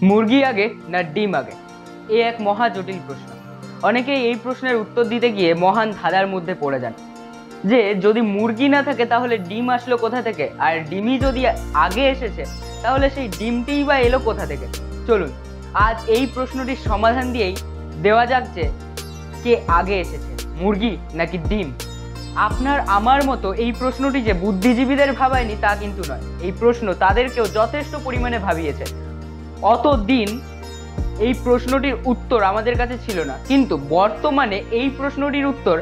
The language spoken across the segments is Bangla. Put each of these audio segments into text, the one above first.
মুরগি আগে না ডিম আগে, এ এক মহা জটিল প্রশ্ন। অনেকেই এই প্রশ্নের উত্তর দিতে গিয়ে মহান ধাঁধার মধ্যে পড়ে যান যে যদি মুরগি না থাকে তাহলে ডিম আসলো কোথা থেকে, আর ডিমই যদি আগে এসেছে তাহলে সেই ডিমটিই বা এলো কোথা থেকে। চলুন আজ এই প্রশ্নটির সমাধান দিয়েই দেওয়া যাক যে কে আগে এসেছে, মুরগি নাকি ডিম। আপনার আমার মতো এই প্রশ্নটি যে বুদ্ধিজীবীদের ভাবায়নি তা কিন্তু নয়, এই প্রশ্ন তাদেরকেও যথেষ্ট পরিমাণে ভাবিয়েছে। অতদিন এই প্রশ্নটির উত্তর আমাদের কাছে ছিল না, কিন্তু বর্তমানে এই প্রশ্নটির উত্তর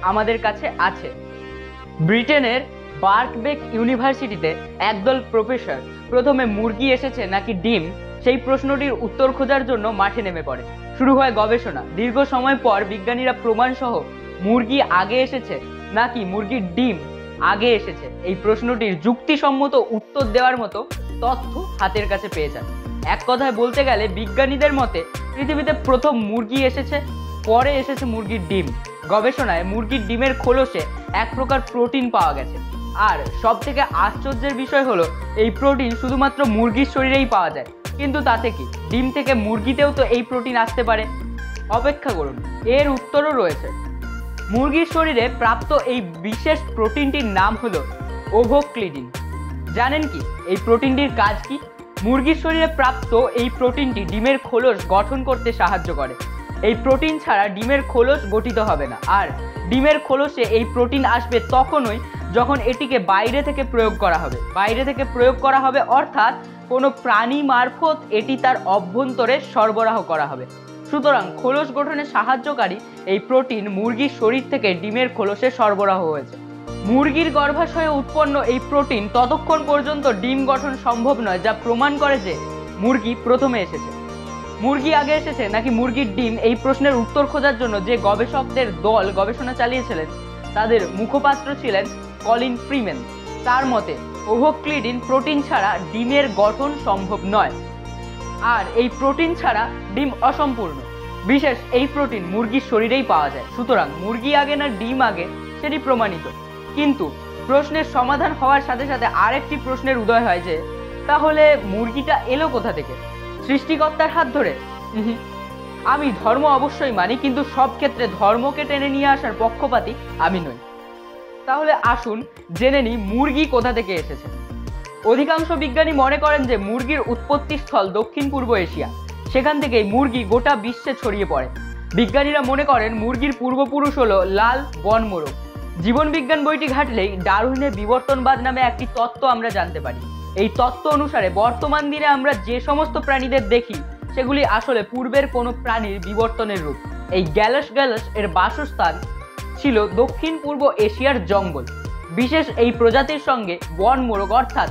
আমাদের কাছে আছে। ব্রিটেনের বার্কবেক ইউনিভার্সিটিতে একদল প্রফেসর প্রথমে মুরগি এসেছে নাকি ডিম সেই প্রশ্নটির উত্তর খোঁজার জন্য মাঠে নেমে পড়ে। শুরু হয় গবেষণা। দীর্ঘ সময় পর বিজ্ঞানীরা প্রমাণসহ মুরগি আগে এসেছে নাকি মুরগির ডিম আগে এসেছে এই প্রশ্নটির যুক্তিসম্মত উত্তর দেওয়ার মতো তথ্য হাতের কাছে পেয়ে যান। এক কথায় বলতে গেলে বিজ্ঞানীদের মতে পৃথিবীতে প্রথম মুরগি এসেছে, পরে এসেছে মুরগির ডিম। গবেষণায় মুরগির ডিমের খোলসে এক প্রকার প্রোটিন পাওয়া গেছে, আর সব থেকে আশ্চর্যের বিষয় হলো এই প্রোটিন শুধুমাত্র মুরগির শরীরেই পাওয়া যায়। কিন্তু তাতে কি, ডিম থেকে মুরগিতেও তো এই প্রোটিন আসতে পারে। অপেক্ষা করুন, এর উত্তরও রয়েছে। মুরগির শরীরে প্রাপ্ত এই বিশেষ প্রোটিনটির নাম হলো ওভোক্লিডিন। জানেন কি এই প্রোটিনটির কাজ কি? মুরগির শরীরে প্রাপ্ত এই প্রোটিনটি ডিমের খোলস গঠন করতে সাহায্য করে। এই প্রোটিন ছাড়া ডিমের খোলস গঠিত হবে না, আর ডিমের খোলসে এই প্রোটিন আসবে তখনই যখন এটিকে বাইরে থেকে প্রয়োগ করা হবে। বাইরে থেকে প্রয়োগ করা হবে অর্থাৎ কোনো প্রাণী মারফত এটি তার অভ্যন্তরে সরবরাহ করা হবে। সুতরাং খোলস গঠনে সাহায্যকারী এই প্রোটিন মুরগির শরীর থেকে ডিমের খোলসে সরবরাহ হয়েছে। মুরগির গর্ভাশয়ে উৎপন্ন এই প্রোটিন ততক্ষণ পর্যন্ত ডিম গঠন সম্ভব নয়, যা প্রমাণ করে যে মুরগি প্রথমে এসেছে। মুরগি আগে এসেছে নাকি মুরগির ডিম এই প্রশ্নের উত্তর খোঁজার জন্য যে গবেষকদের দল গবেষণা চালিয়েছিলেন তাদের মুখপাত্র ছিলেন কলিন ফ্রিম্যান। তার মতে ওভোক্লিডিন প্রোটিন ছাড়া ডিমের গঠন সম্ভব নয়, আর এই প্রোটিন ছাড়া ডিম অসম্পূর্ণ। বিশেষ এই প্রোটিন মুরগির শরীরেই পাওয়া যায়। সুতরাং মুরগি আগে না ডিম আগে সেটি প্রমাণিত। কিন্তু প্রশ্নের সমাধান হওয়ার সাথে সাথে আরেকটি প্রশ্নের উদয় হয় যে তাহলে মুরগিটা এলো কোথা থেকে? সৃষ্টিকর্তার হাত ধরে? আমি ধর্ম অবশ্যই মানি, কিন্তু সব ক্ষেত্রে ধর্মকে টেনে নিয়ে আসার পক্ষপাতী আমি নই। তাহলে আসুন জেনে নিই মুরগি কোথা থেকে এসেছে। অধিকাংশ বিজ্ঞানী মনে করেন যে মুরগির উৎপত্তি স্থল দক্ষিণ পূর্ব এশিয়া। সেখান থেকেই মুরগি গোটা বিশ্বে ছড়িয়ে পড়ে। বিজ্ঞানীরা মনে করেন মুরগির পূর্বপুরুষ হলো লাল বনমোরগ। জীবন বিজ্ঞান বইটি ঘাটলেই ডারউইনের বিবর্তনবাদ নামে একটি তত্ত্ব আমরা জানতে পারি। এই তত্ত্ব অনুসারে বর্তমান দিনে আমরা যে সমস্ত প্রাণীদের দেখি সেগুলি আসলে পূর্বের কোনো প্রাণীর বিবর্তনের রূপ। এই গ্যালাস এর বাসস্থান ছিল দক্ষিণ পূর্ব এশিয়ার জঙ্গল। বিশেষ এই প্রজাতির সঙ্গে বনমোরগ অর্থাৎ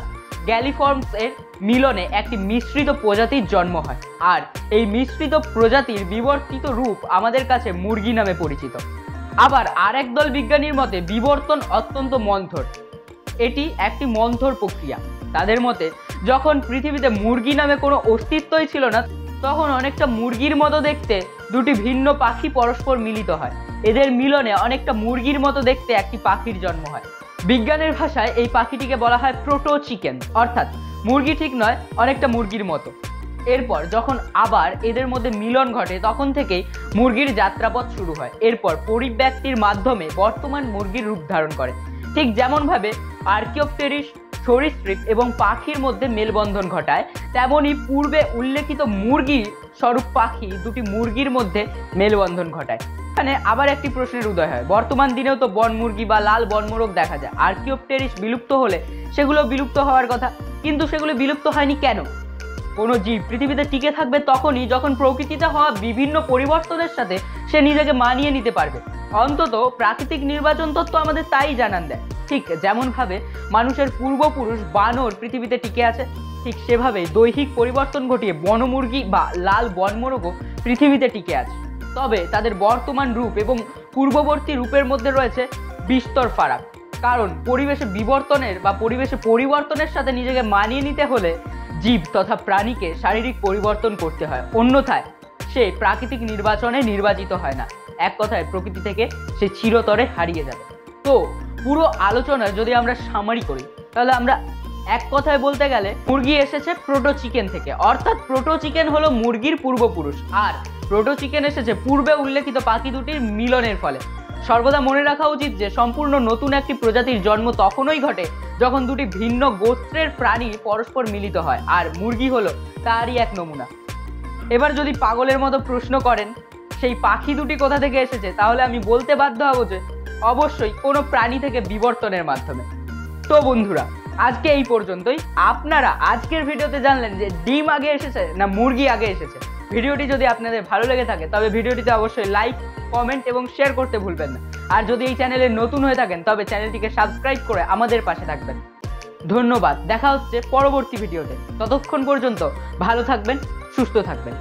গ্যালিফর্মস এর মিলনে একটি মিশ্রিত প্রজাতির জন্ম হয়, আর এই মিশ্রিত প্রজাতির বিবর্তিত রূপ আমাদের কাছে মুরগি নামে পরিচিত। আবার আরেক দল বিজ্ঞানীর মতে বিবর্তন অত্যন্ত মন্থর, এটি একটি মন্থর প্রক্রিয়া। তাদের মতে যখন পৃথিবীতে মুরগি নামে কোনো অস্তিত্বই ছিল না, তখন অনেকটা মুরগির মতো দেখতে দুটি ভিন্ন পাখি পরস্পর মিলিত হয়। এদের মিলনে অনেকটা মুরগির মতো দেখতে একটি পাখির জন্ম হয়। বিজ্ঞানের ভাষায় এই পাখিটিকে বলা হয় প্রোটো চিকেন, অর্থাৎ মুরগি ঠিক নয়, অনেকটা মুরগির মতো। এরপর যখন আবার এদের মধ্যে মিলন ঘটে তখন থেকেই মুরগির যাত্রাপথ শুরু হয়। এরপর পরিব্যক্তির মাধ্যমে বর্তমান মুরগির রূপ ধারণ করে। ঠিক যেমনভাবে আর্কিওপটেরিস সরীসৃপ এবং পাখির মধ্যে মেলবন্ধন ঘটায়, তেমনই পূর্বে উল্লেখিত মুরগি স্বরূপ পাখি দুটি মুরগির মধ্যে মেলবন্ধন ঘটায়। এখানে আবার একটি প্রশ্নের উদয় হয়, বর্তমান দিনেও তো বন মুরগি বা লাল বনমোরগ দেখা যায়। আর্কিওপটেরিস বিলুপ্ত হলে সেগুলো বিলুপ্ত হওয়ার কথা, কিন্তু সেগুলো বিলুপ্ত হয়নি কেন? কোনো জীব পৃথিবীতে টিকে থাকবে তখনই যখন প্রকৃতিতে হওয়া বিভিন্ন পরিবর্তনের সাথে সে নিজেকে মানিয়ে নিতে পারবে। অন্তত প্রাকৃতিক নির্বাচন তত্ত্ব আমাদের তাই জানান দেয়। ঠিক যেমনভাবে মানুষের পূর্বপুরুষ বানর পৃথিবীতে টিকে আছে, ঠিক সেভাবেই দৈহিক পরিবর্তন ঘটিয়ে বনমুরগি বা লাল বনমোরগও পৃথিবীতে টিকে আছে। তবে তাদের বর্তমান রূপ এবং পূর্ববর্তী রূপের মধ্যে রয়েছে বিস্তর ফারাক। কারণ পরিবেশে বিবর্তনের বা পরিবেশে পরিবর্তনের সাথে নিজেকে মানিয়ে নিতে হলে জীব তথা প্রাণীকে শারীরিক পরিবর্তন করতে হয়, অন্যথায় সে প্রাকৃতিক নির্বাচনে নির্বাচিত হয় না। এক কথায় প্রকৃতি থেকে সে চিরতরে হারিয়ে যাবে। তো পুরো আলোচনা যদি আমরা সামারি করি তাহলে আমরা এক কথায় বলতে গেলে মুরগি এসেছে প্রোটো চিকেন থেকে, অর্থাৎ প্রোটো চিকেন হলো মুরগির পূর্বপুরুষ, আর প্রোটো চিকেন এসেছে পূর্বে উল্লেখিত পাখি দুটির মিলনের ফলে। সর্বদা মনে রাখা উচিত যে সম্পূর্ণ নতুন একটি প্রজাতির জন্ম তখনই ঘটে যখন দুটি ভিন্ন গোত্রের প্রাণী পরস্পর মিলিত হয়, আর মুরগি হলো তারই এক নমুনা। এবার যদি পাগলের মতো প্রশ্ন করেন সেই পাখি দুটি কোথা থেকে এসেছে, তাহলে আমি বলতে বাধ্য হব যে অবশ্যই কোনো প্রাণী থেকে বিবর্তনের মাধ্যমে। তো বন্ধুরা, আজকে এই পর্যন্তই। আপনারা আজকের ভিডিওতে জানলেন যে ডিম আগে এসেছে না মুরগি আগে এসেছে। ভিডিওটি যদি আপনাদের ভালো লেগে থাকে তবে ভিডিওটিতে অবশ্যই লাইক, কমেন্ট এবং শেয়ার করতে ভুলবেন না। আর যদি এই চ্যানেলে নতুন হয়ে থাকেন তবে চ্যানেলটিকে সাবস্ক্রাইব করে আমাদের পাশে থাকবেন। ধন্যবাদ, দেখা হচ্ছে পরবর্তী ভিডিওতে। ততক্ষণ পর্যন্ত ভালো থাকবেন, সুস্থ থাকবেন।